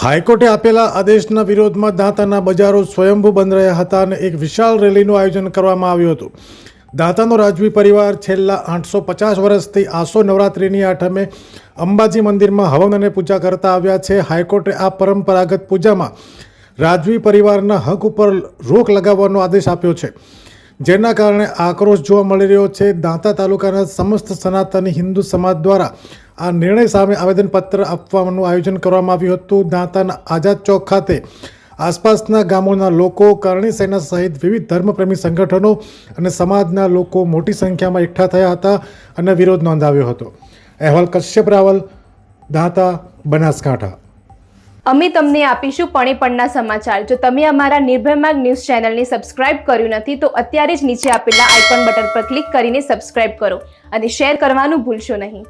હાઈકોર્ટે આપેલા આદેશના વિરોધમાં દાંતાના બજારો સ્વયંભૂ બંધ રહ્યા હતા અને એક વિશાળ રેલીનું આયોજન કરવામાં આવ્યું હતું. દાંતાનો રાજવી પરિવાર છેલ્લા 850 વર્ષથી આસો નવરાત્રિની આઠમે અંબાજી મંદિરમાં હવન અને પૂજા કરતા આવ્યા છે. હાઈકોર્ટે આ પરંપરાગત પૂજામાં રાજવી પરિવારના હક ઉપર રોક લગાવવાનો આદેશ આપ્યો છે, જેના કારણે આક્રોશ જોવા મળી રહ્યો છે. દાંતા તાલુકાના સમસ્ત સનાતની હિન્દુ સમાજ દ્વારા આ નિર્ણય સામે આવેદનપત્ર આપવાનું આયોજન કરવામાં આવ્યું હતું. દાંતાના આઝાદ ચોક ખાતે આસપાસના ગામોના લોકો, કરણી સેના સહિત વિવિધ ધર્મપ્રેમી સંગઠનો અને સમાજના લોકો મોટી સંખ્યામાં એકઠા થયા હતા અને વિરોધ નોંધાવ્યો હતો. અહેવાલ કશ્યપ રાવલ, દાંતા, બનાસકાંઠા. અમે તમને આપીશું પળેપળના સમાચાર. જો તમે અમારા નિર્ભય માર્ગ ન્યૂઝ ચેનલને સબસ્ક્રાઇબ કર્યું નથી તો અત્યારે જ નીચે આપેલા આઇકોન બટન પર ક્લિક કરીને સબસ્ક્રાઇબ કરો અને શેર કરવાનું ભૂલશો નહીં.